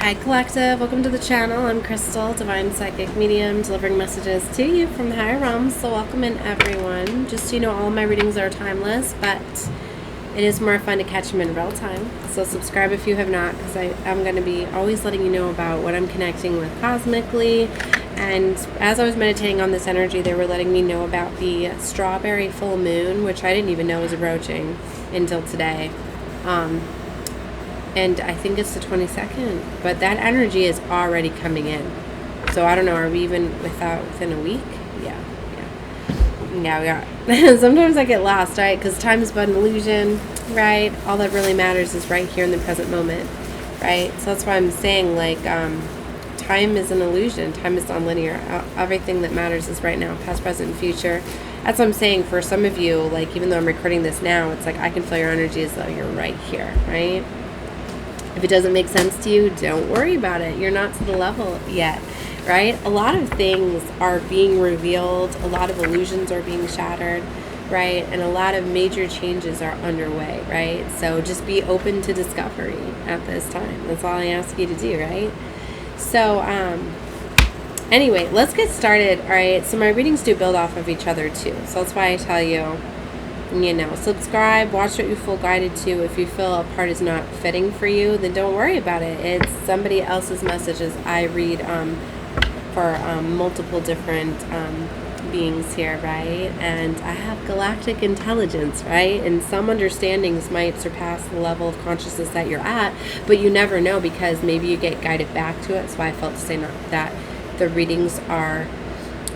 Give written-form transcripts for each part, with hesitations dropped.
Hi Collective, welcome to the channel. I'm Crystal, Divine Psychic Medium, delivering messages to you from the higher realms. So welcome in everyone. Just so you know, all of my readings are timeless, but it is more fun to catch them in real time. So subscribe if you have not, because I'm going to be always letting you know about what I'm connecting with cosmically. And as I was meditating on this energy, they were letting me know about the strawberry full moon, which I didn't even know was approaching until today. And I think it's the 22nd, but that energy is already coming in. So I don't know, are we even within a week? Yeah, we are. Sometimes I get lost, right? Because time is but an illusion, right? All that really matters is right here in the present moment, right? So that's why I'm saying, like, time is an illusion. Time is non-linear. Everything that matters is right now, past, present, and future. That's what I'm saying for some of you, like, even though I'm recording this now, it's like I can feel your energy as though you're right here, right? If it doesn't make sense to you, don't worry about it. You're not to the level yet, right? A lot of things are being revealed. A lot of illusions are being shattered, right? And a lot of major changes are underway, right? So just be open to discovery at this time. That's all I ask you to do, right? So, anyway, let's get started, all right? So my readings do build off of each other too. So that's why I tell you, subscribe, watch what you feel guided to. If you feel a part is not fitting for you, then don't worry about it. It's somebody else's messages. I read for multiple different beings here, right? And I have galactic intelligence, right? And some understandings might surpass the level of consciousness that you're at, but you never know, because maybe you get guided back to it. That's why I felt to say that the readings are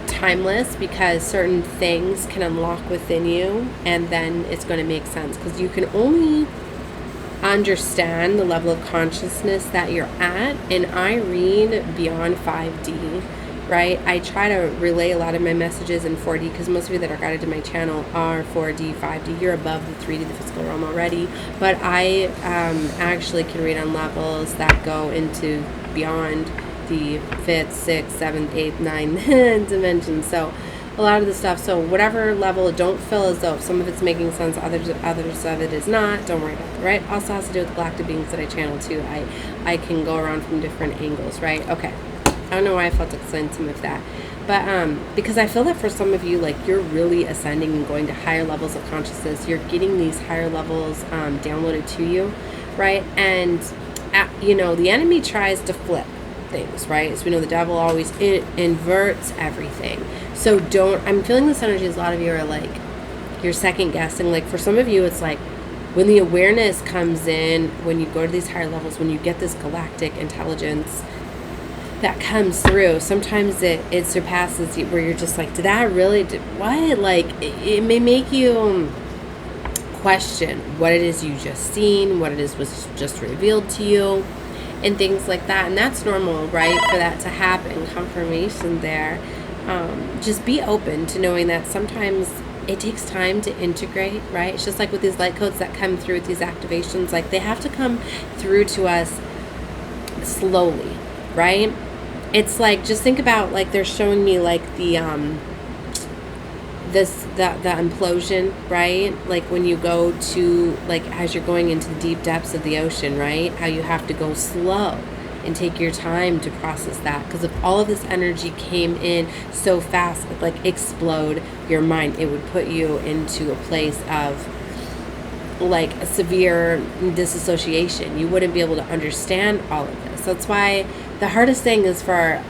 timeless, because certain things can unlock within you, and then it's going to make sense, because you can only understand the level of consciousness that you're at. And I read beyond 5D, right? I try to relay a lot of my messages in 4D, because most of you that are guided to my channel are 4D, 5D. You're above the 3D, the physical realm already, but I actually can read on levels that go into beyond the 5th, 6th, 7th, 8th, 9th dimension. So a lot of the stuff, so whatever level, don't feel as though some of it's making sense, others of it is not. Don't worry about it, right? Also has to do with the galactic beings that I channel too. I can go around from different angles, right? Okay. I don't know why I felt to explain some of that, but because I feel that for some of you, like, you're really ascending and going to higher levels of consciousness. You're getting these higher levels downloaded to you, right? And the enemy tries to flip things, right? As we know, the devil always inverts everything. So I'm feeling this energy as a lot of you are like, you're second guessing. Like, for some of you, it's like when the awareness comes in, when you go to these higher levels, when you get this galactic intelligence that comes through, sometimes it surpasses you, where you're just like, did that really what? Like, it may make you question what it is you just seen, what it is was just revealed to you, and things like that. And that's normal, right, for that to happen. Confirmation there. Just be open to knowing that sometimes it takes time to integrate, right? It's just like with these light codes that come through with these activations, like, they have to come through to us slowly, right? It's like, just think about, like, they're showing me, like, the implosion, right? Like, when you go to, like, as you're going into the deep depths of the ocean, right? How you have to go slow and take your time to process that, because if all of this energy came in so fast, it, like, explode your mind. It would put you into a place of, like, a severe disassociation. You wouldn't be able to understand all of this. So that's why the hardest thing is for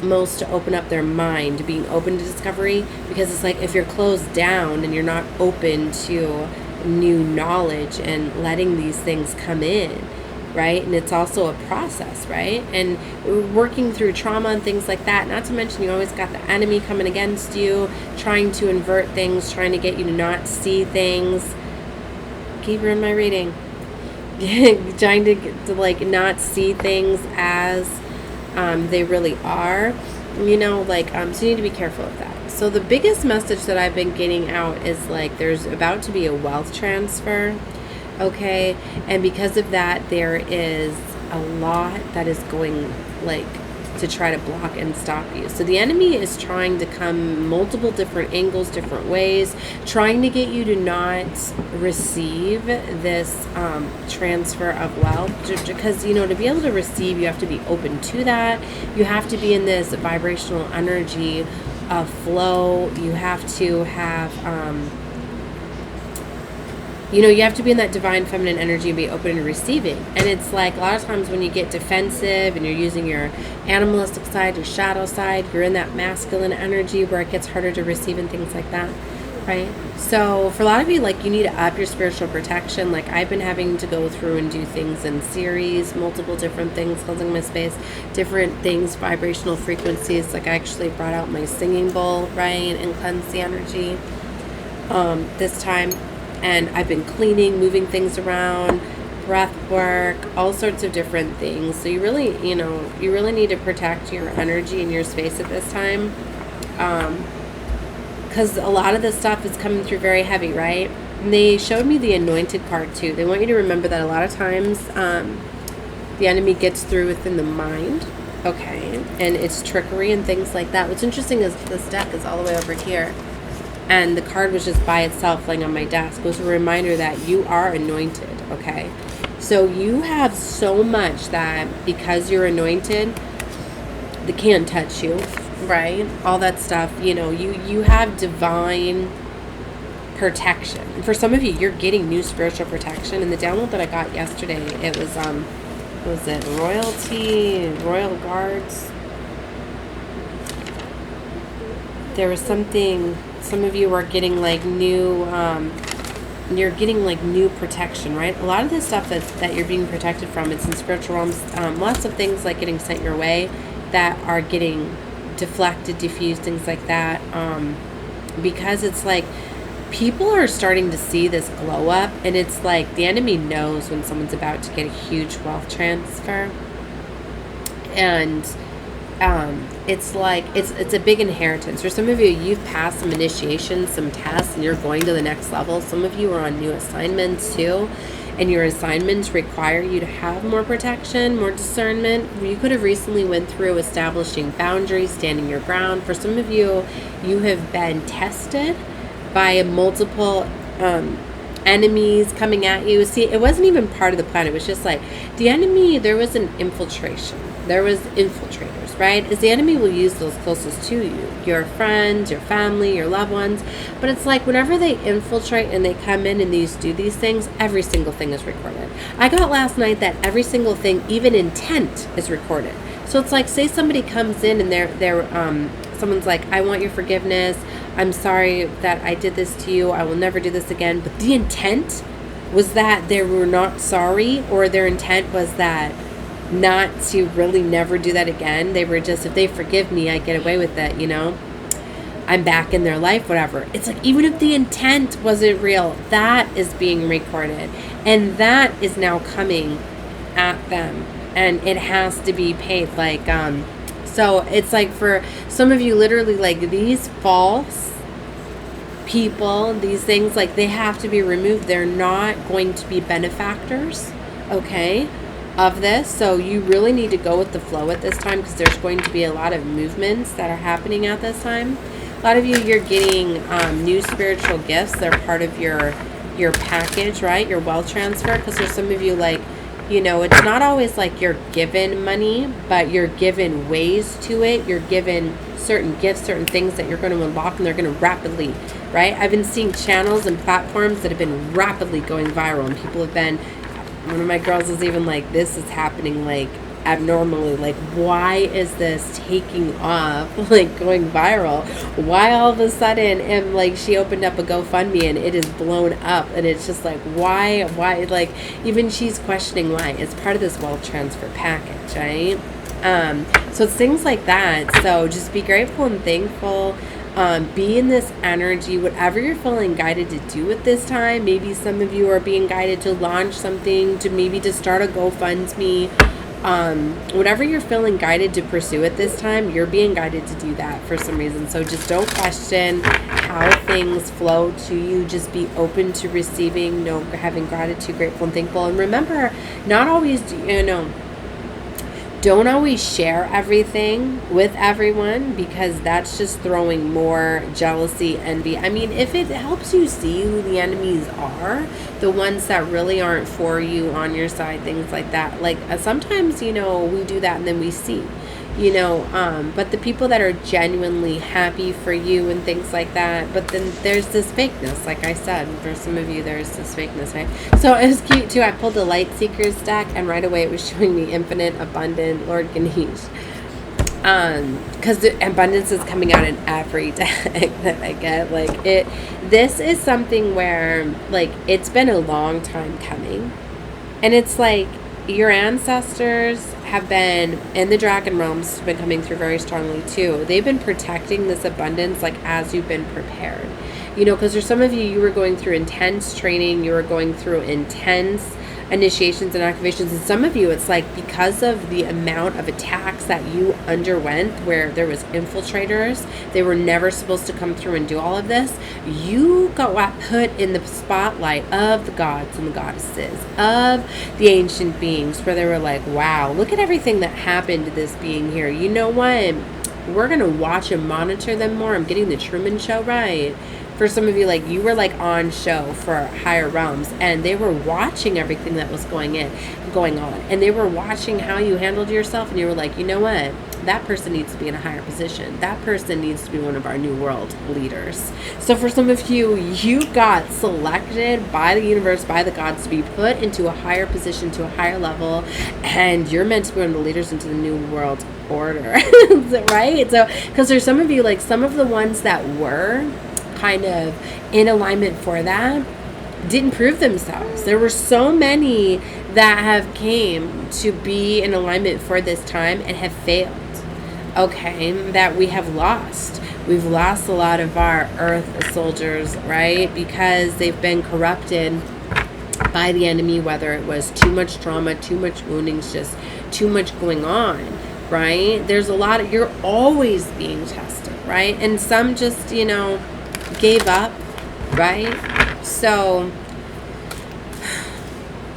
most to open up their mind, being open to discovery, because it's like, if you're closed down and you're not open to new knowledge and letting these things come in, right? And it's also a process, right? And working through trauma and things like that, not to mention you always got the enemy coming against you, trying to invert things, trying to get you to not see things. Keep reading my reading. Trying to like not see things as they really are, so you need to be careful of that. So the biggest message that I've been getting out is, like, there's about to be a wealth transfer, okay? And because of that, there is a lot that is going, like, to try to block and stop you. So the enemy is trying to come multiple different angles, different ways, trying to get you to not receive this transfer of wealth. Because, you know, to be able to receive, you have to be open to that. You have to be in this vibrational energy of flow. You have to have... you know, you have to be in that divine feminine energy and be open to receiving. And it's like a lot of times when you get defensive and you're using your animalistic side, your shadow side, you're in that masculine energy where it gets harder to receive and things like that, right? So for a lot of you, like, you need to up your spiritual protection. Like, I've been having to go through and do things in series, multiple different things, cleansing my space, different things, vibrational frequencies. Like, I actually brought out my singing bowl, right, and cleansed the energy this time. And I've been cleaning, moving things around, breath work, all sorts of different things. So you really, you know, you really need to protect your energy and your space at this time. Because a lot of this stuff is coming through very heavy, right? And they showed me the anointed part too. They want you to remember that a lot of times the enemy gets through within the mind, okay? And it's trickery and things like that. What's interesting is this deck is all the way over here. And the card was just by itself laying on my desk. It was a reminder that you are anointed, okay? So you have so much that because you're anointed, they can't touch you, right? All that stuff, you know, you have divine protection. And for some of you, you're getting new spiritual protection. And the download that I got yesterday, it was, what was it? Royalty, Royal Guards. There was something... Some of you are getting like new, you're getting like new protection, right? A lot of the stuff that you're being protected from, it's in spiritual realms. Lots of things like getting sent your way that are getting deflected, diffused, things like that. Because it's like people are starting to see this glow up, and it's like the enemy knows when someone's about to get a huge wealth transfer. And it's like it's a big inheritance. For some of you, you've passed some initiations, some tests, and you're going to the next level. Some of you are on new assignments too, and your assignments require you to have more protection, more discernment. You could have recently went through establishing boundaries, standing your ground. For some of you, you have been tested by multiple enemies coming at you. See, it wasn't even part of the plan. It was just like the enemy, there was an infiltration. There was infiltrators, right? As the enemy will use those closest to you, your friends, your family, your loved ones. But it's like whenever they infiltrate and they come in and do these things, every single thing is recorded. I got last night that every single thing, even intent, is recorded. So it's like, say somebody comes in and someone's like, I want your forgiveness. I'm sorry that I did this to you. I will never do this again. But the intent was that they were not sorry, or their intent was that not to really never do that again. They were just, if they forgive me, I get away with it, you know? I'm back in their life, whatever. It's like, even if the intent wasn't real, that is being recorded. And that is now coming at them. And it has to be paid. Like, so it's like for some of you, literally, like these false people, these things, like they have to be removed. They're not going to be benefactors, okay, of this. So you really need to go with the flow at this time, because there's going to be a lot of movements that are happening at this time. A lot of you, you're getting new spiritual gifts. They're part of your package, right? Your wealth transfer. Because there's some of you, like, you know, it's not always like you're given money, but you're given ways to it. You're given certain gifts, certain things that you're going to unlock, and they're going to rapidly, right? I've been seeing channels and platforms that have been rapidly going viral, and people have been, one of my girls is even like, this is happening like abnormally. Like, why is this taking off, like going viral? Why all of a sudden? And like, she opened up a GoFundMe and it is blown up, and it's just like, why, like, even she's questioning why. It's part of this wealth transfer package, right? So it's things like that. So just be grateful and thankful. Be in this energy, whatever you're feeling guided to do at this time. Maybe some of you are being guided to launch something, to start a GoFundMe. Whatever you're feeling guided to pursue at this time, you're being guided to do that for some reason. So just don't question how things flow to you. Just be open to receiving, having gratitude, grateful and thankful. And remember, not always do Don't always share everything with everyone, because that's just throwing more jealousy, envy. I mean, if it helps you see who the enemies are, the ones that really aren't for you, on your side, things like that. Like sometimes, we do that and then we see. But the people that are genuinely happy for you and things like that, but then there's this fakeness, like I said, for some of you, there's this fakeness, right? So it was cute too. I pulled the Light Seekers deck, and right away it was showing me infinite, abundant, Lord Ganesh. Because the abundance is coming out in every deck that I get. This is something where, it's been a long time coming. And it's like, your ancestors have been in the dragon realms, been coming through very strongly too. They've been protecting this abundance, as you've been prepared. Because there's some of you were going through intense training, you were going through intense initiations and activations, and some of you, it's because of the amount of attacks that you underwent, where there was infiltrators, they were never supposed to come through and do all of this. You got put in the spotlight of the gods and the goddesses, of the ancient beings, where they were like, wow, look at everything that happened to this being here. You know what? We're gonna watch and monitor them more. I'm getting the Truman Show right. For some of you, you were on show for higher realms, and they were watching everything that was going on, and they were watching how you handled yourself, and you were like, you know what, that person needs to be in a higher position. That person needs to be one of our new world leaders. So for some of you, you got selected by the universe, by the gods, to be put into a higher position, to a higher level, and you're meant to be one of the leaders into the new world order. Right? So because there's some of you, some of the ones that were kind of in alignment for that didn't prove themselves. There were so many that have came to be in alignment for this time and have failed. Okay, that we have lost. We've lost a lot of our earth soldiers, right? Because they've been corrupted by the enemy, whether it was too much trauma, too much woundings, just too much going on, right? There's a lot of, you're always being tested, right? And some just, gave up, right? So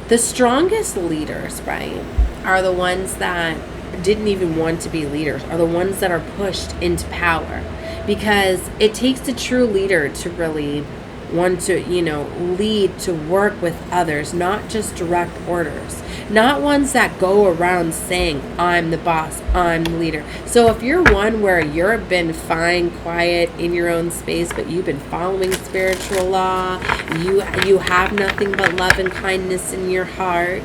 the strongest leaders, right, are the ones that didn't even want to be leaders, are the ones that are pushed into power, because it takes a true leader to really want to, lead, to work with others, not just direct orders, not ones that go around saying, I'm the boss, I'm the leader. So if you're one where you've been fine, quiet in your own space, but you've been following spiritual law, you have nothing but love and kindness in your heart,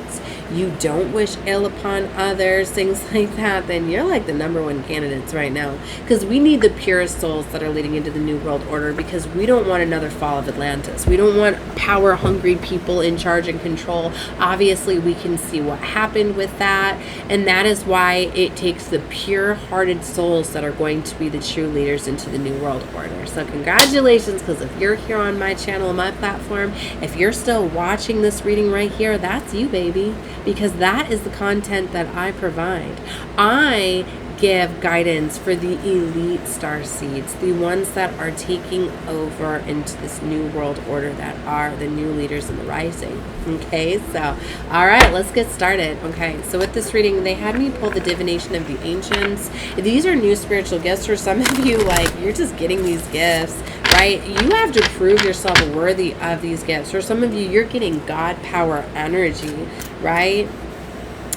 you don't wish ill upon others, things like that, then you're the number one candidates right now. Because we need the purest souls that are leading into the New World Order, because we don't want another fall of Atlantis. We don't want power-hungry people in charge and control. Obviously, we can see what happened with that, and that is why it takes the pure-hearted souls that are going to be the true leaders into the New World Order. So congratulations, because if you're here on my channel, my platform, if you're still watching this reading right here, that's you, baby. Because that is the content that I provide. I give guidance for the elite star seeds, the ones that are taking over into this new world order, that are the new leaders in the rising. Okay, so all right, let's get started. Okay, so with this reading, they had me pull the divination of the ancients. These are new spiritual gifts. For some of you, you're just getting these gifts, right? You have to prove yourself worthy of these gifts. For some of you, you're getting God power energy, right?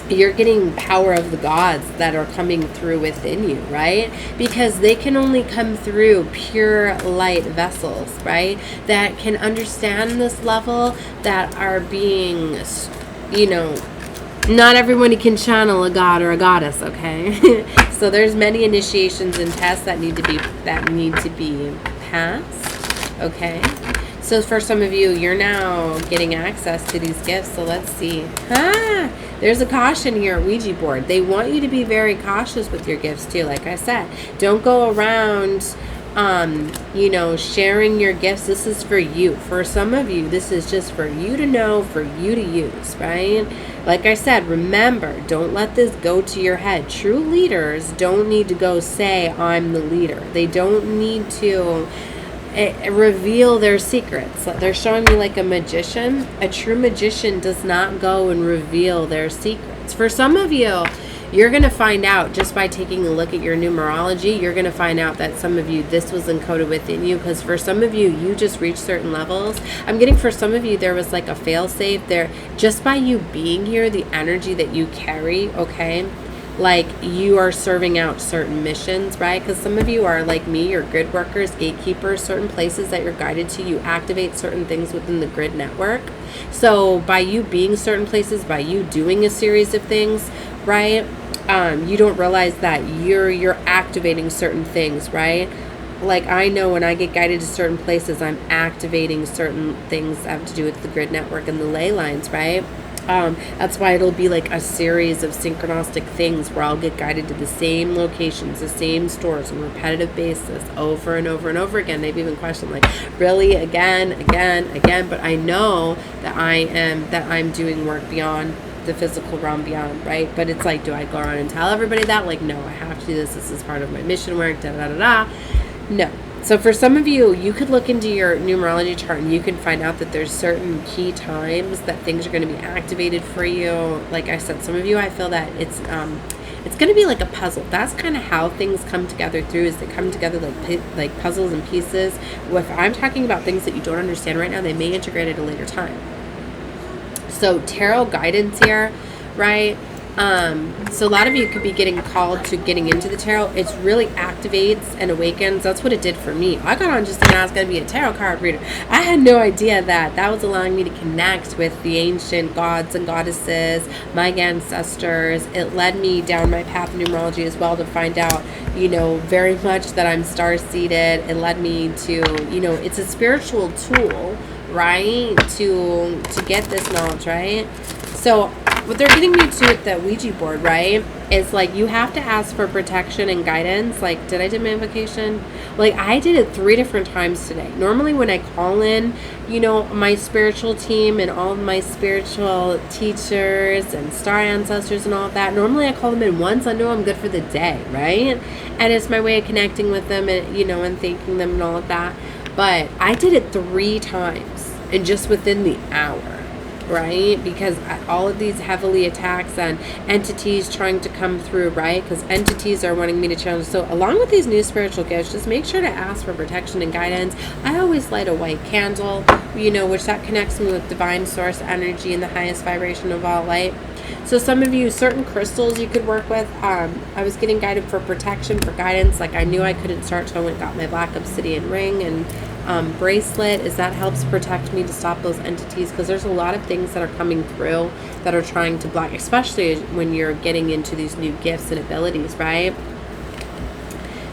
You're getting power of the gods that are coming through within you, right? Because they can only come through pure light vessels, right? That can understand this level, that are being, not everybody can channel a god or a goddess, okay? So there's many initiations and tests that need to be passed, okay? So for some of you, you're now getting access to these gifts. So let's see. There's a caution here, Ouija board. They want you to be very cautious with your gifts too. Like I said, don't go around, sharing your gifts. This is for you. For some of you, this is just for you to know, for you to use, right? Like I said, remember, don't let this go to your head. True leaders don't need to go say, I'm the leader. They don't need to reveal their secrets. They're showing me like a magician. A true magician does not go and reveal their secrets. For some of you, you're going to find out just by taking a look at your numerology, you're going to find out that some of you, this was encoded within you, because for some of you, you just reached certain levels. I'm getting for some of you, there was like a fail safe there. Just by you being here, the energy that you carry, okay? Like you are serving out certain missions, right? Because some of you are like me, you're grid workers, gatekeepers, certain places that you're guided to, you activate certain things within the grid network. So by you being certain places, by you doing a series of things, right? You don't realize that you're activating certain things, right? Like I know when I get guided to certain places, I'm activating certain things that have to do with the grid network and the ley lines, right? That's why it'll be like a series of synchronistic things where I'll get guided to the same locations, the same stores on a repetitive basis over and over and over again. They've even questioned like, really, again, but I know that I'm doing work beyond the physical realm beyond, right? But it's like, do I go around and tell everybody that? Like, no, I have to do this. This is part of my mission work, No. So for some of you, you could look into your numerology chart and you can find out that there's certain key times that things are going to be activated for you. Like I said, some of you, I feel that it's going to be like a puzzle. That's kind of how things come together through, is they come together like puzzles and pieces. If I'm talking about things that you don't understand right now, they may integrate at a later time. So tarot guidance here, right? So a lot of you could be getting called to getting into the tarot. It really activates and awakens. That's what it did for me. I got on just thinking I was going to be a tarot card reader. I had no idea that was allowing me to connect with the ancient gods and goddesses, my ancestors. It led me down my path of numerology as well to find out, very much that I'm star-seeded. It led me to, it's a spiritual tool, right, to get this knowledge, right? So what they're getting me to with the Ouija board, right, is like you have to ask for protection and guidance. Like, did I do my invocation? Like, I did it 3 different times today. Normally when I call in, my spiritual team and all of my spiritual teachers and star ancestors and all of that, normally I call them in once. I know I'm good for the day, right? And it's my way of connecting with them and, and thanking them and all of that. But I did it 3 times and just within the hour. Right? Because all of these heavily attacks and entities trying to come through, right? Because entities are wanting me to challenge. So along with these new spiritual gifts, just make sure to ask for protection and guidance. I always light a white candle, which that connects me with divine source energy and the highest vibration of all light. So some of you, certain crystals you could work with. I was getting guided for protection, for guidance. Like I knew I couldn't start, so I went and got my black obsidian ring and bracelet, is that helps protect me to stop those entities, because there's a lot of things that are coming through that are trying to block, especially when you're getting into these new gifts and abilities, right?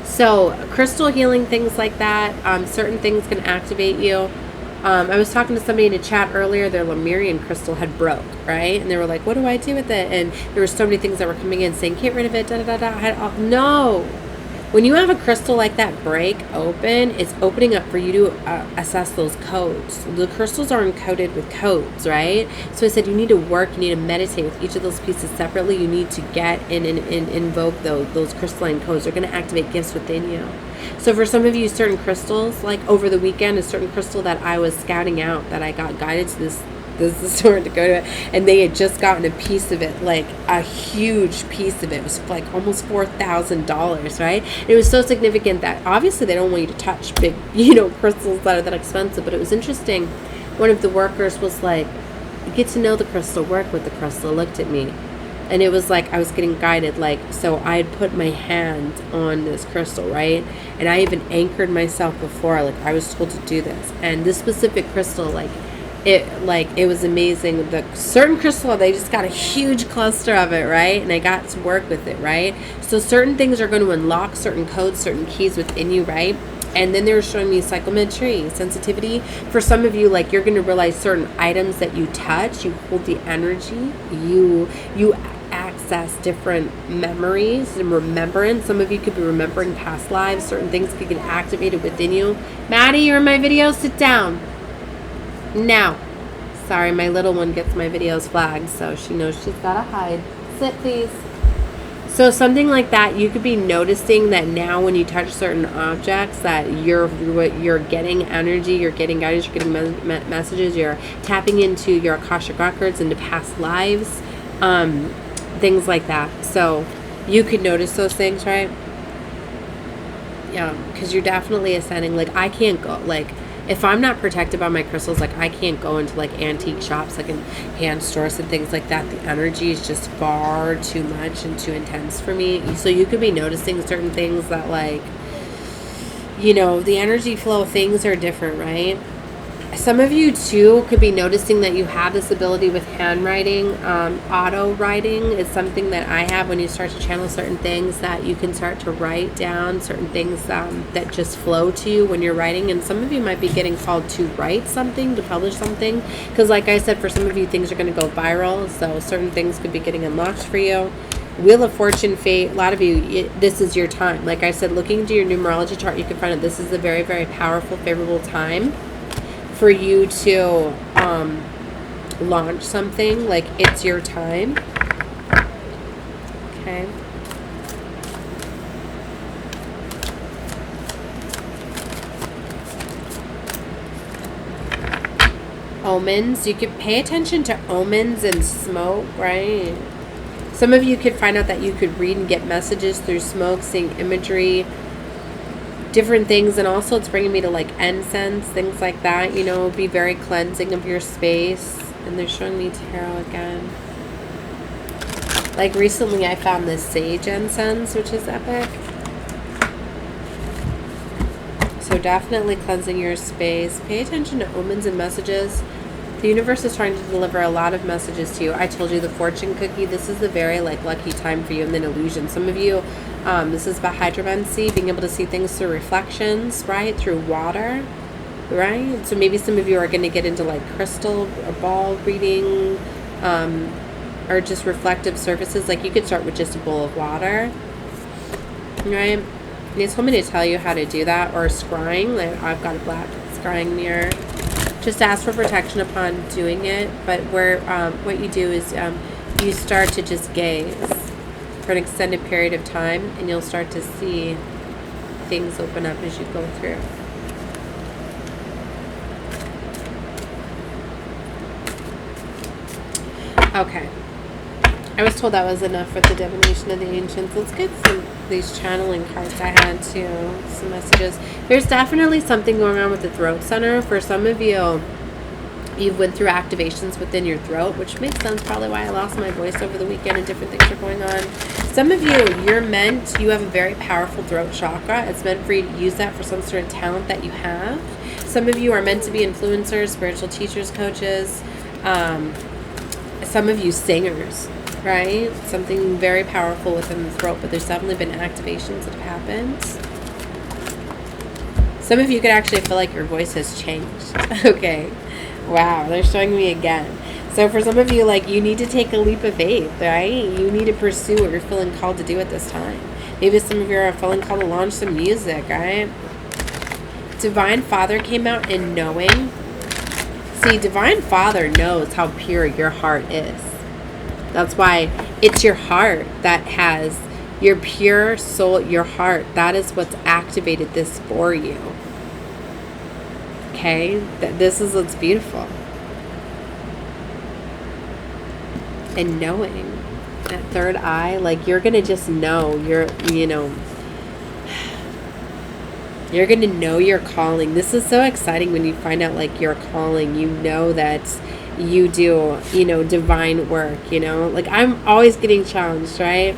So crystal healing, things like that, certain things can activate you. I was talking to somebody in a chat earlier, their Lemurian crystal had broke, right? And they were like, what do I do with it? And there were so many things that were coming in saying, get rid of it, no. When you have a crystal like that break open, it's opening up for you to assess those codes. The crystals are encoded with codes, right? So I said you need to work, you need to meditate with each of those pieces separately. You need to get and invoke those crystalline codes. They're going to activate gifts within you. So for some of you, certain crystals, like over the weekend, a certain crystal that I was scouting out, that I got guided to this store to go to it, and they had just gotten a piece of it, like a huge piece of it. It was like almost $4,000, right? And it was so significant that obviously they don't want you to touch big, crystals that are that expensive. But it was interesting. One of the workers was like, get to know the crystal, work with the crystal, looked at me. And it was like I was getting guided, like, so I had put my hand on this crystal, right? And I even anchored myself before, like I was told to do this. And this specific crystal, it was amazing. The certain crystal, they just got a huge cluster of it, right? And I got to work with it, right? So certain things are going to unlock certain codes, certain keys within you, right? And then they were showing me psychometry, sensitivity. For some of you, like, you're going to realize certain items that you touch, you hold the energy, you access different memories and remembrance. Some of you could be remembering past lives. Certain things could get activated within you. Maddie, you're in my video. Sit down. Now. Sorry, my little one gets my videos flagged, so she knows she's got to hide. Sit, please. So something like that, you could be noticing that now when you touch certain objects that you're getting energy, you're getting guidance, you're getting messages, you're tapping into your Akashic records, into past lives. things like that. So you could notice those things, right? Yeah, because you're definitely ascending. Like, I can't go, like, if I'm not protected by my crystals, like, I can't go into, like, antique shops, like, in hand stores and things like that. The energy is just far too much and too intense for me. So you could be noticing certain things that, like, you know, the energy flow of things are different, right? Some of you, too, could be noticing that you have this ability with handwriting. Auto writing is something that I have when you start to channel certain things, that you can start to write down certain things that just flow to you when you're writing. And some of you might be getting called to write something, to publish something. Because like I said, for some of you, things are going to go viral. So certain things could be getting unlocked for you. Wheel of Fortune, Fate, a lot of you, this is your time. Like I said, looking into your numerology chart, you can find that this is a very, very powerful, favorable time for you to launch something. Like, it's your time. Okay. Omens. You could pay attention to omens and smoke, right? Some of you could find out that you could read and get messages through smoke, seeing imagery, different things. And also it's bringing me to, like, incense, things like that, you know, be very cleansing of your space. And they're showing me tarot again. Like, recently I found this sage incense, which is epic. So definitely cleansing your space. Pay attention to omens and messages. The universe is trying to deliver a lot of messages to you. I told you the fortune cookie. This is the very, like, lucky time for you. And then illusion. Some of you, this is about hydromancy, being able to see things through reflections, right? Through water, right? So maybe some of you are going to get into, like, crystal or ball reading, or just reflective surfaces. Like, you could start with just a bowl of water, right? They told me to tell you how to do that. Or scrying. Like, I've got a black scrying mirror. Just ask for protection upon doing it. But where what you do is you start to just gaze for an extended period of time, and you'll start to see things open up as you go through. Okay. I was told that was enough for the divination of the ancients. Let's get some of these channeling cards I had too. Some messages. There's definitely something going on with the throat center. For some of you, you went through activations within your throat, which makes sense, probably why I lost my voice over the weekend and different things are going on. Some of you, you have a very powerful throat chakra. It's meant for you to use that for some sort of talent that you have. Some of you are meant to be influencers, spiritual teachers, coaches. Some of you singers, right? Something very powerful within the throat, but there's definitely been activations that have happened. Some of you could actually feel like your voice has changed. Okay. Wow, they're showing me again. So for some of you, like, you need to take a leap of faith, right? You need to pursue what you're feeling called to do at this time. Maybe some of you are feeling called to launch some music, right? Divine Father came out in knowing. See, Divine Father knows how pure your heart is. That's why it's your heart that has your pure soul, your heart. That is what's activated this for you. Okay? This is what's beautiful. And knowing that third eye, like, you're going to just know. You're going to know your calling. This is so exciting when you find out, like, your calling. You know that you do, divine work, Like, I'm always getting challenged, right?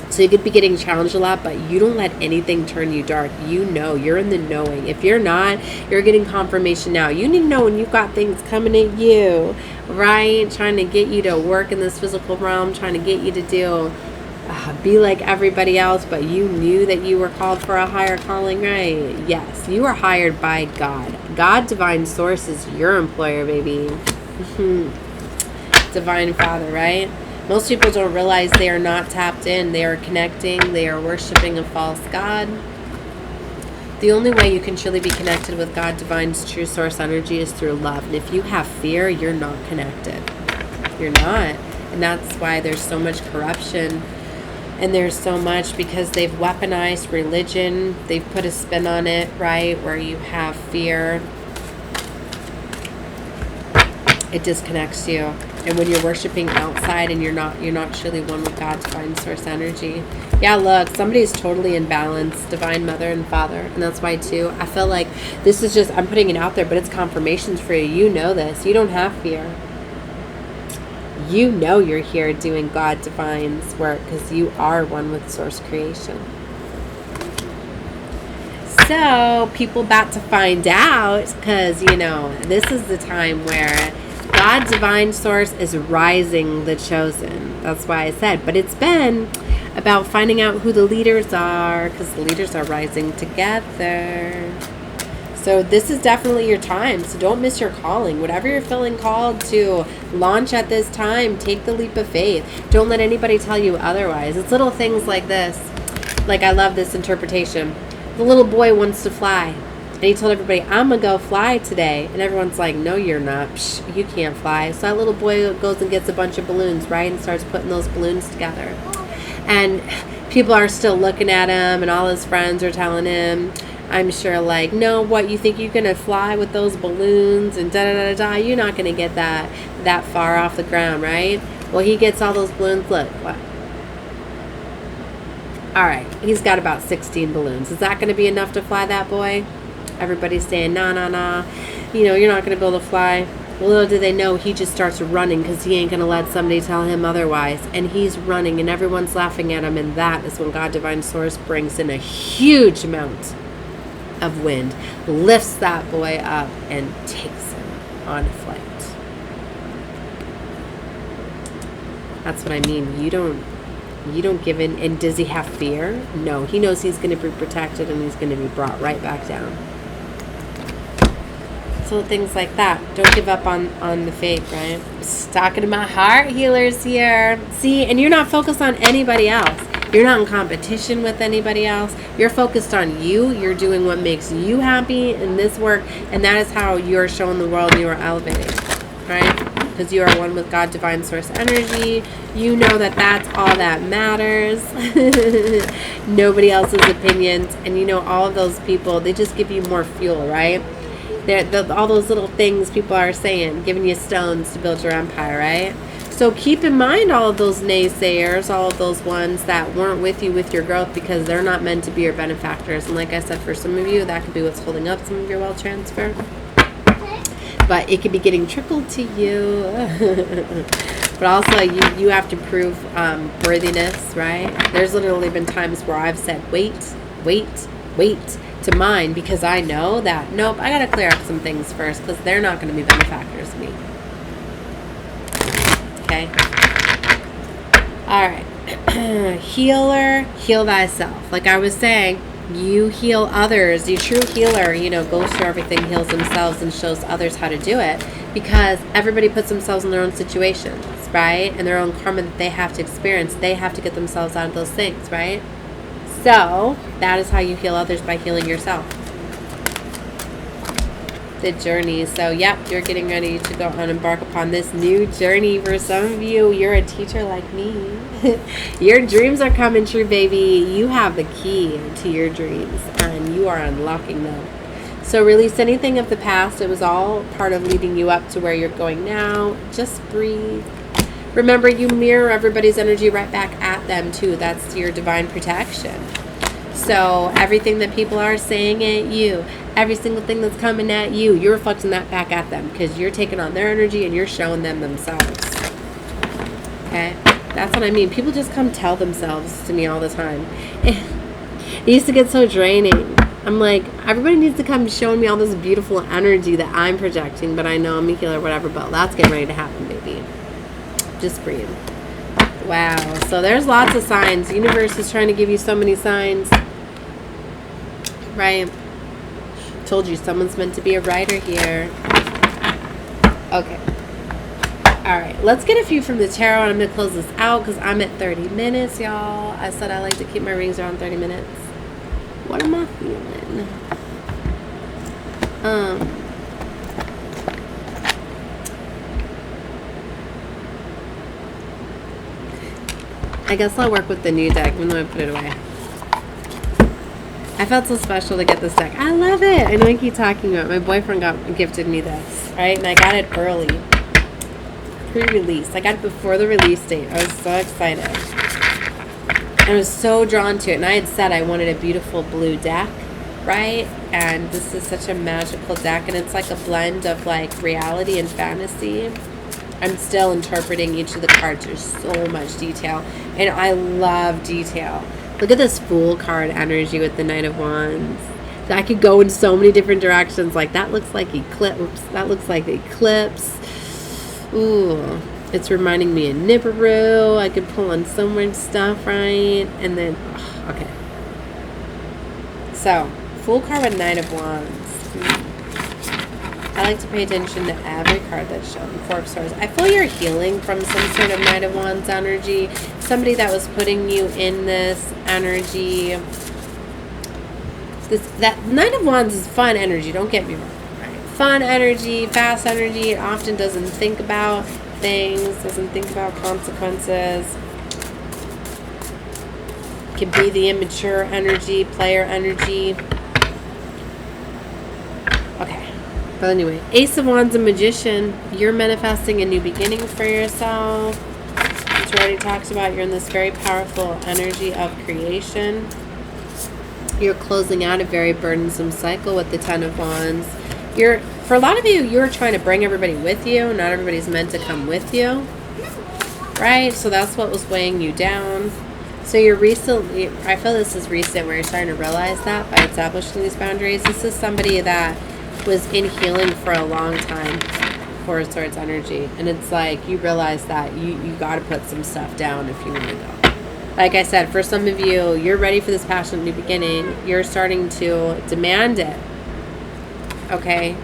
So you could be getting challenged a lot, but you don't let anything turn you dark. You're in the knowing. If you're not, you're getting confirmation now. You need to know when you've got things coming at you, right? Trying to get you to work in this physical realm, trying to get you to do, be like everybody else, but you knew that you were called for a higher calling, right? Yes, you are hired by God. God, divine source, is your employer, baby. Divine Father, right? Most people don't realize they are not tapped in. They are connecting. They are worshiping a false god. The only way you can truly be connected with God, divine's true source energy, is through love. And if you have fear, you're not connected. You're not. And that's why there's so much corruption. And there's so much, because they've weaponized religion. They've put a spin on it, right? Where you have fear. It disconnects you. And when you're worshiping outside and you're not truly one with God's divine source energy. Yeah, look, somebody's totally in balance, divine mother and father. And that's why too, I feel like this is just, I'm putting it out there, but it's confirmations for you. You know this. You don't have fear. You know you're here doing God divine's work because you are one with source creation. So people about to find out, because, you know, this is the time where God's divine source is rising the chosen. That's why I said, but it's been about finding out who the leaders are, because the leaders are rising together. So this is definitely your time. So don't miss your calling. Whatever you're feeling called to launch at this time, take the leap of faith. Don't let anybody tell you otherwise. It's little things like this. Like, I love this interpretation. The little boy wants to fly. And he told everybody, I'm going to go fly today. And everyone's like, no, you're not. Psh, you can't fly. So that little boy goes and gets a bunch of balloons, right? And starts putting those balloons together. And people are still looking at him, and all his friends are telling him, I'm sure, like, no, what, you think you're going to fly with those balloons and da-da-da-da-da? You're not going to get that far off the ground, right? Well, he gets all those balloons. Look, what? All right, he's got about 16 balloons. Is that going to be enough to fly that boy? Everybody's saying, nah. You know, you're not going to be able to fly. Little do they know, he just starts running because he ain't going to let somebody tell him otherwise. And he's running, and everyone's laughing at him. And that is when God Divine Source brings in a huge amount of wind, lifts that boy up, and takes him on flight. That's what I mean. You don't give in. And does he have fear? No, he knows he's going to be protected, and he's going to be brought right back down. So things like that. Don't give up on the faith, right? Just talking to my heart healers here. See, and you're not focused on anybody else. You're not in competition with anybody else. You're focused on you. You're doing what makes you happy in this work, and that is how you're showing the world you are elevating, right? Because you are one with God Divine Source energy. You know that that's all that matters. Nobody else's opinions. And you know, all of those people, they just give you more fuel, right? All those little things people are saying, giving you stones to build your empire, right? So keep in mind all of those naysayers, all of those ones that weren't with you with your growth, because they're not meant to be your benefactors. And like I said, for some of you, that could be what's holding up some of your wealth transfer. But it could be getting trickled to you. But also, you have to prove worthiness, right? There's literally been times where I've said, wait to mine, because I know that, nope, I got to clear up some things first, because they're not going to be benefactors to me. Okay? All right. Healer, heal thyself. Like I was saying, you heal others. The true healer, goes through everything, heals themselves, and shows others how to do it, because everybody puts themselves in their own situations, right? And their own karma that they have to experience. They have to get themselves out of those things, right? So that is how you heal others, by healing yourself. The journey. So yep, you're getting ready to go on, embark upon this new journey. For some of you, you're a teacher like me. Your dreams are coming true, baby. You have the key to your dreams, and you are unlocking them. So release anything of the past. It was all part of leading you up to where you're going now. Just breathe. Remember, you mirror everybody's energy right back at them too. That's your divine protection. So everything that people are saying at you, every single thing that's coming at you, you're reflecting that back at them, because you're taking on their energy and you're showing them themselves. Okay? That's what I mean. People just come tell themselves to me all the time. It used to get so draining. I'm like, everybody needs to come showing me all this beautiful energy that I'm projecting, but I know I'm a healer, whatever, but that's getting ready to happen, baby. Just breathe. Wow. So there's lots of signs. The universe is trying to give you so many signs. Right? Told you someone's meant to be a writer here. Okay. Alright. Let's get a few from the tarot, and I'm going to close this out because I'm at 30 minutes, y'all. I said I like to keep my readings around 30 minutes. What am I feeling? I guess I'll work with the new deck, even though I put it away. I felt so special to get this deck. I love it. I know I keep talking about it. My boyfriend gifted me this, right? And I got it early. pre-release. I got it before the release date. I was so excited. I was so drawn to it. And I had said I wanted a beautiful blue deck, right? And this is such a magical deck. And it's like a blend of like reality and fantasy. I'm still interpreting each of the cards. There's so much detail. And I love detail. Look at this Fool card energy with the Knight of Wands. That could go in so many different directions. Like that looks like eclipse. That looks like eclipse. Ooh. It's reminding me of Nibiru. I could pull on so much stuff, right? And then, okay. So, Fool card with Knight of Wands. I like to pay attention to every card that's shown. Four of Swords. I feel you're healing from some sort of Knight of Wands energy. Somebody that was putting you in this energy. That Knight of Wands is fun energy. Don't get me wrong. Right? Fun energy, fast energy. It often doesn't think about things. Doesn't think about consequences. Can be the immature energy, player energy. Okay. But anyway, Ace of Wands and Magician. You're manifesting a new beginning for yourself. Which we already talked about. You're in this very powerful energy of creation. You're closing out a very burdensome cycle with the Ten of Wands. For a lot of you, you're trying to bring everybody with you. Not everybody's meant to come with you. Right? So that's what was weighing you down. So you're recently, I feel this is recent where you're starting to realize that by establishing these boundaries. This is somebody that was in healing for a long time. Four of Swords energy. And it's like you realize that you got to put some stuff down if you want to go. Like I said, for some of you, you're ready for this passionate new beginning. You're starting to demand it. Okay?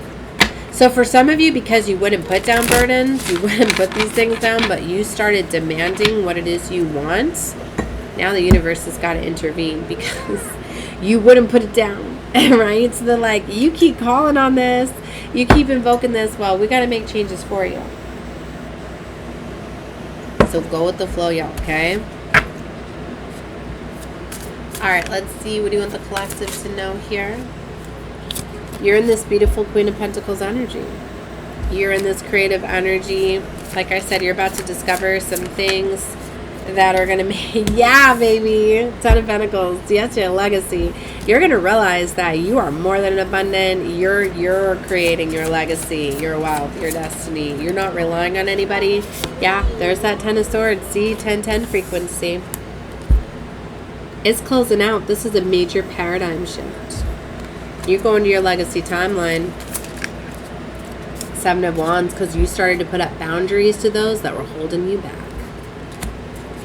So for some of you, because you wouldn't put down burdens, you wouldn't put these things down, but you started demanding what it is you want, now the universe has got to intervene because you wouldn't put it down. Right? So they're like, you keep calling on this. You keep invoking this. Well, we got to make changes for you. So go with the flow, y'all. Okay? Alright, let's see. What do you want the collective to know here? You're in this beautiful Queen of Pentacles energy. You're in this creative energy. Like I said, you're about to discover some things that are going to make... Yeah, baby! Ten of Pentacles. Yes, your legacy. You're going to realize that you are more than abundant. You're creating your legacy, your wealth, your destiny. You're not relying on anybody. Yeah, there's that Ten of Swords. See? 10-10 frequency. It's closing out. This is a major paradigm shift. You go into your legacy timeline. Seven of Wands, because you started to put up boundaries to those that were holding you back.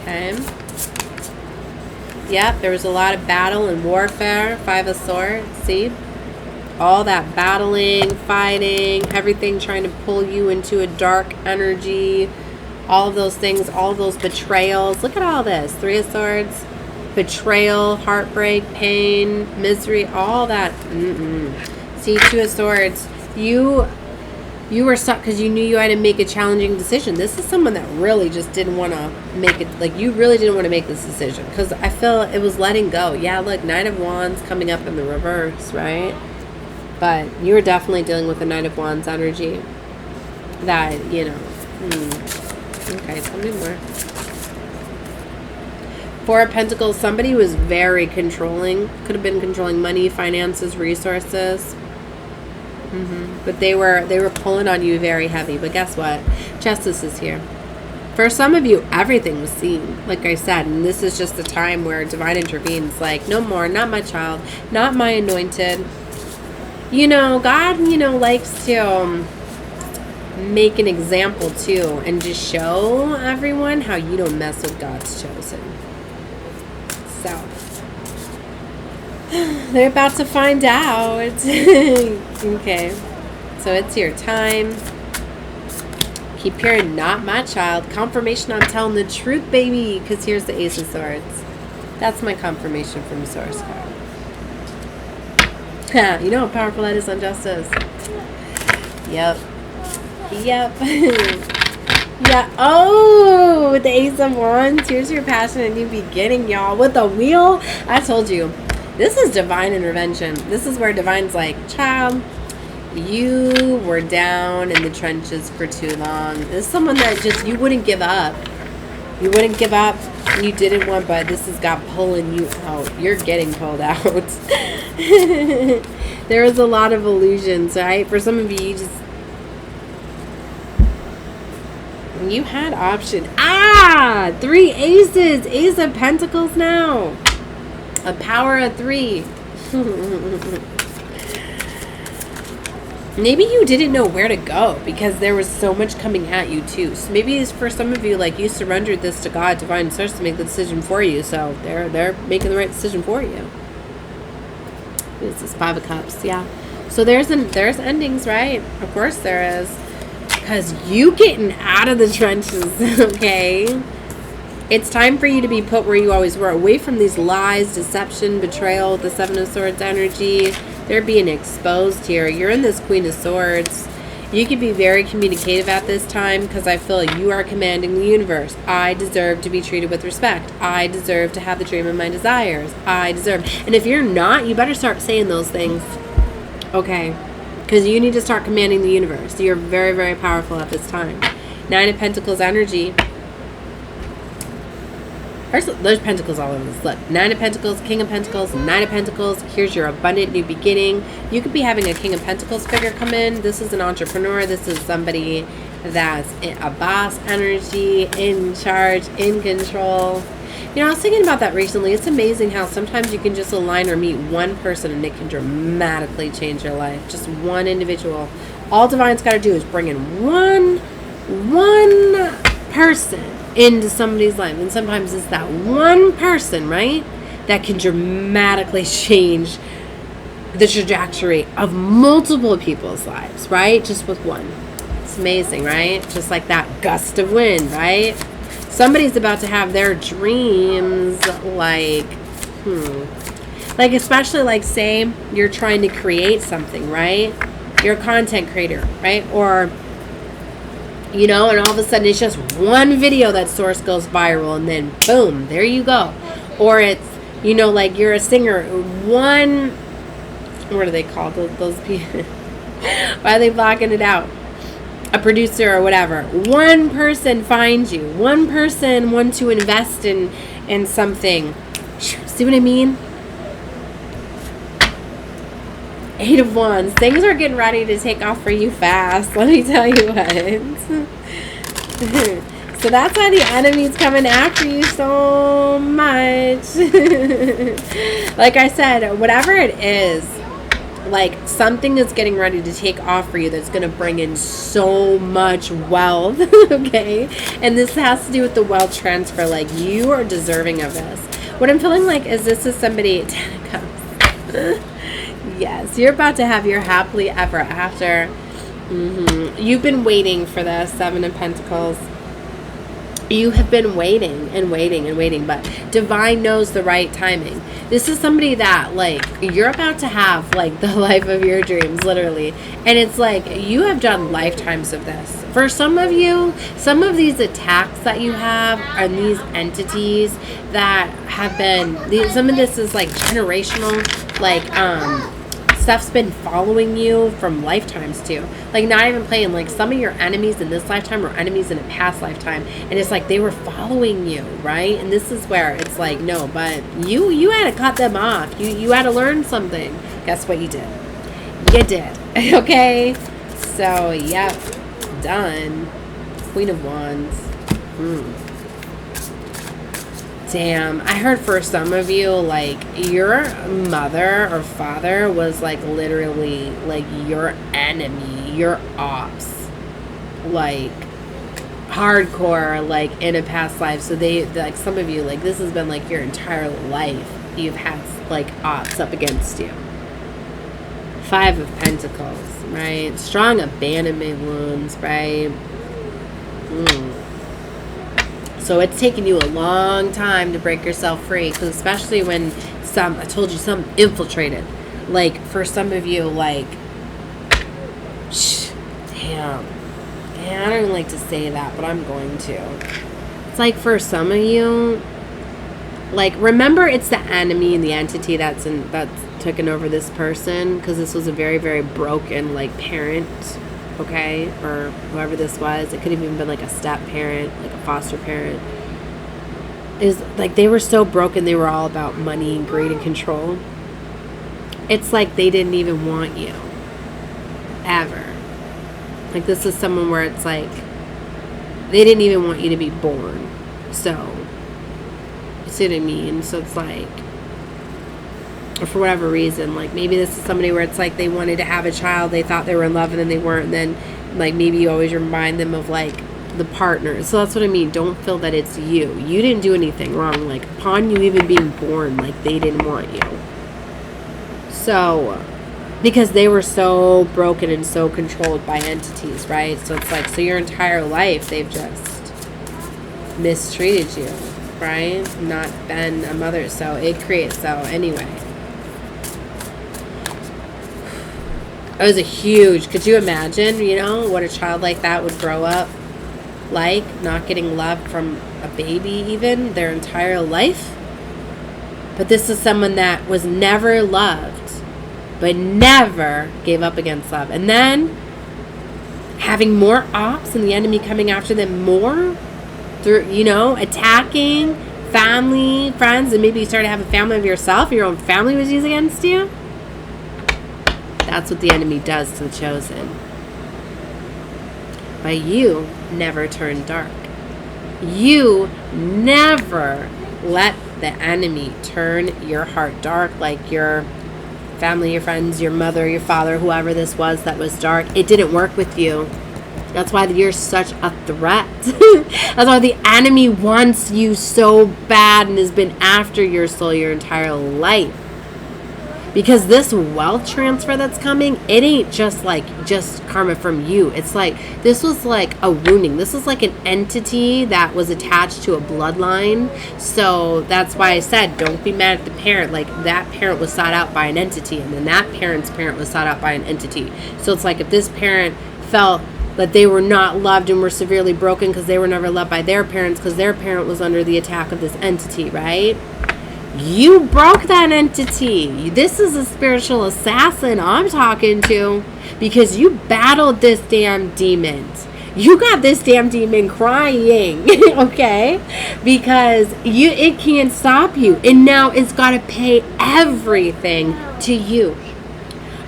Okay. Yep, there was a lot of battle and warfare. Five of Swords. See? All that battling, fighting, everything trying to pull you into a dark energy. All of those things, all of those betrayals. Look at all this. Three of Swords. Betrayal, heartbreak, pain, misery, all that. See, Two of Swords. You were stuck because you knew you had to make a challenging decision. This is someone that really just didn't want to make it. Like, you really didn't want to make this decision because I feel it was letting go. Yeah, look, Knight of Wands coming up in the reverse, right? But you were definitely dealing with the Knight of Wands energy. That, you know. Okay, tell me more. Four of Pentacles, somebody was very controlling. Could have been controlling money, finances, resources. But they were pulling on you very heavy. But guess what? Justice is here. For some of you, everything was seen, like I said. And this is just the time where divine intervenes. Like, no more, not my child, not my anointed. You know, God, you know, likes to make an example too. And just show everyone how you don't mess with God's chosen. So, they're about to find out. Okay. So it's your time. Keep hearing, not my child. Confirmation I'm telling the truth, baby. Because here's the Ace of Swords. That's my confirmation from Source card. You know how powerful that is on Justice. Yep. Yeah. Oh, with the Ace of Wands. Here's your passionate new beginning, y'all. With the Wheel. I told you. This is divine intervention. This is where divine's like, child, You were down in the trenches for too long. This is someone that just, you wouldn't give up. You wouldn't give up. You didn't want, but this has got pulling you out. You're getting pulled out. There was a lot of illusions, right? For some of you, you had option. 3 aces. Ace of Pentacles now. A power of 3. Maybe you didn't know where to go because there was so much coming at you too. So maybe it's for some of you, like, you surrendered this to God, divine source, to make the decision for you. So they're making the right decision for you. This is 5 of Cups, yeah. So there's endings, right? Of course there is. Because you getting out of the trenches, okay? It's time for you to be put where you always were, away from these lies, deception, betrayal, the 7 of Swords energy. They're being exposed here. You're in this Queen of Swords. You can be very communicative at this time because I feel like you are commanding the universe. I deserve to be treated with respect. I deserve to have the dream of my desires. I deserve. And if you're not, you better start saying those things. Okay? Because you need to start commanding the universe. You're very, very powerful at this time. 9 of Pentacles energy. There's pentacles all over this. Look, 9 of Pentacles, King of Pentacles, 9 of Pentacles. Here's your abundant new beginning. You could be having a King of Pentacles figure come in. This is an entrepreneur. This is somebody that's a boss energy, in charge, in control. You know, I was thinking about that recently. It's amazing how sometimes you can just align or meet one person and it can dramatically change your life. Just one individual. All Divine's got to do is bring in one person into somebody's life. And sometimes it's that one person, right, that can dramatically change the trajectory of multiple people's lives, right? Just with one. It's amazing, right? Just like that gust of wind, right? Somebody's about to have their dreams, like especially, like, say you're trying to create something, right? You're a content creator, right? Or, you know, and all of a sudden it's just one video that source goes viral and then boom, there you go. Or it's, you know, like you're a singer, what are they called, those people? Why are they blocking it out? A producer or whatever. One person finds you. One person wants to invest in something. See what I mean? 8 of Wands. Things are getting ready to take off for you fast. Let me tell you what. So that's why the enemy's coming after you so much. Like I said, whatever it is, like, something that's getting ready to take off for you that's going to bring in so much wealth, okay? And this has to do with the wealth transfer. Like, you are deserving of this. What I'm feeling like is this is somebody... 10 of Cups. Yes, you're about to have your happily ever after. You've been waiting for this 7 of Pentacles. You have been waiting and waiting and waiting, but Divine knows the right timing. This is somebody that, like, you're about to have, like, the life of your dreams, literally. And it's like, you have done lifetimes of this. For some of you, some of these attacks that you have are these entities that have been, some of this is, like, generational, like, stuff's been following you from lifetimes too. Like, not even playing, like, some of your enemies in this lifetime or enemies in a past lifetime, and it's like they were following you, right? And this is where it's like, no, but you had to cut them off. You had to learn something. Guess what you did? You did. Okay? So, yep. Done. Queen of Wands. Damn, I heard for some of you, like, your mother or father was, like, literally, like, your enemy, your ops, like, hardcore, like, in a past life. So they, like, some of you, like, this has been, like, your entire life. You've had, like, ops up against you. 5 of Pentacles, right? Strong abandonment wounds, right? So it's taken you a long time to break yourself free, because especially when I told you, some infiltrated. Like, for some of you, like, damn. Man, I don't even like to say that, but I'm going to. It's like, for some of you, like, remember, it's the enemy and the entity that's taken over this person, because this was a very, very broken, like, parent, okay, or whoever this was. It could have even been like a step parent, like a foster parent. Is like they were so broken, they were all about money and greed and control. It's like they didn't even want you ever. Like, this is someone where it's like they didn't even want you to be born. So, you see what I mean? So it's like, or for whatever reason, like maybe this is somebody where it's like they wanted to have a child, they thought they were in love, and then they weren't, and then like maybe you always remind them of like the partner. So that's what I mean. Don't feel that it's you. You didn't do anything wrong. Like, upon you even being born, like they didn't want you. So, because they were so broken and so controlled by entities, right? So it's like, so your entire life they've just mistreated you, right? Not been a mother. So it creates, so anyway. It was a huge, could you imagine, you know, what a child like that would grow up like, not getting love from a baby even their entire life? But this is someone that was never loved, but never gave up against love. And then having more ops and the enemy coming after them more through, you know, attacking family, friends, and maybe you started to have a family of yourself, your own family was used against you. That's what the enemy does to the chosen. But you never turn dark. You never let the enemy turn your heart dark, like your family, your friends, your mother, your father, whoever this was that was dark. It didn't work with you. That's why you're such a threat. That's why the enemy wants you so bad and has been after your soul your entire life. Because this wealth transfer that's coming, it ain't just karma from you. It's like, this was like a wounding. This is like an entity that was attached to a bloodline. So that's why I said, don't be mad at the parent. Like, that parent was sought out by an entity, and then that parent's parent was sought out by an entity. So it's like, if this parent felt that they were not loved and were severely broken because they were never loved by their parents, because their parent was under the attack of this entity, right? You broke that entity. This is a spiritual assassin I'm talking to, because you battled this damn demon. You got this damn demon crying, okay? Because it can't stop you. And now it's got to pay everything to you.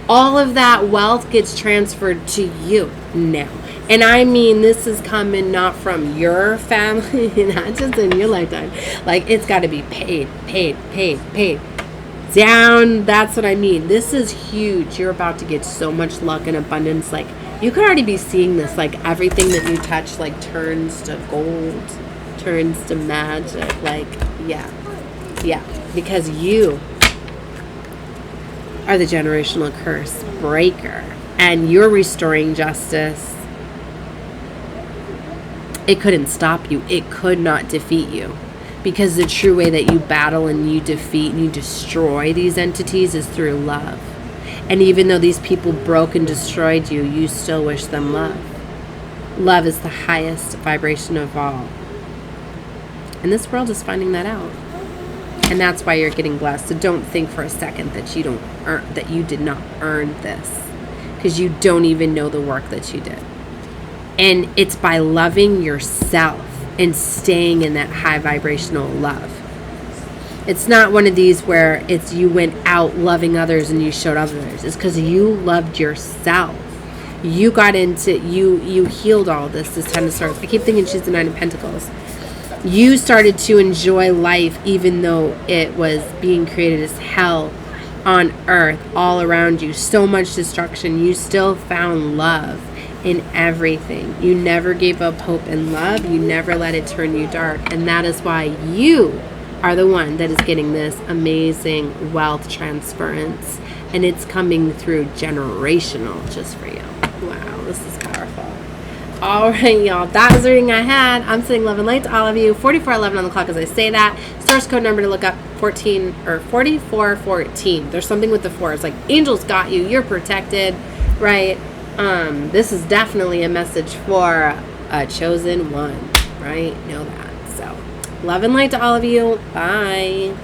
All of that wealth gets transferred to you now. And I mean, this is coming not from your family, not just in your lifetime. Like, it's got to be paid down. That's what I mean. This is huge. You're about to get so much luck and abundance. Like, you could already be seeing this. Like, everything that you touch, like, turns to gold, turns to magic. Like, yeah. Because you are the generational curse breaker, and you're restoring justice. It couldn't stop you. It could not defeat you, because the true way that you battle and you defeat and you destroy these entities is through love. And even though these people broke and destroyed you, you still wish them love. Love is the highest vibration of all. And this world is finding that out. And that's why you're getting blessed. So don't think for a second that you did not earn this, because you don't even know the work that you did. And it's by loving yourself and staying in that high vibrational love. It's not one of these where it's you went out loving others and you showed others. It's because you loved yourself. You got into, you healed all this 10 of Swords. I keep thinking she's the 9 of Pentacles. You started to enjoy life even though it was being created as hell on earth all around you. So much destruction. You still found love in everything. You never gave up hope and love. You never let it turn you dark. And that is why you are the one that is getting this amazing wealth transference. And it's coming through generational just for you. Wow, this is powerful. All right, y'all. That was the reading I had. I'm sending love and light to all of you. 4411 on the clock as I say that. Source code number to look up 4414. There's something with the 4. It's like angels got you. You're protected, right? This is definitely a message for a chosen one, right? Know that. So, love and light to all of you. Bye.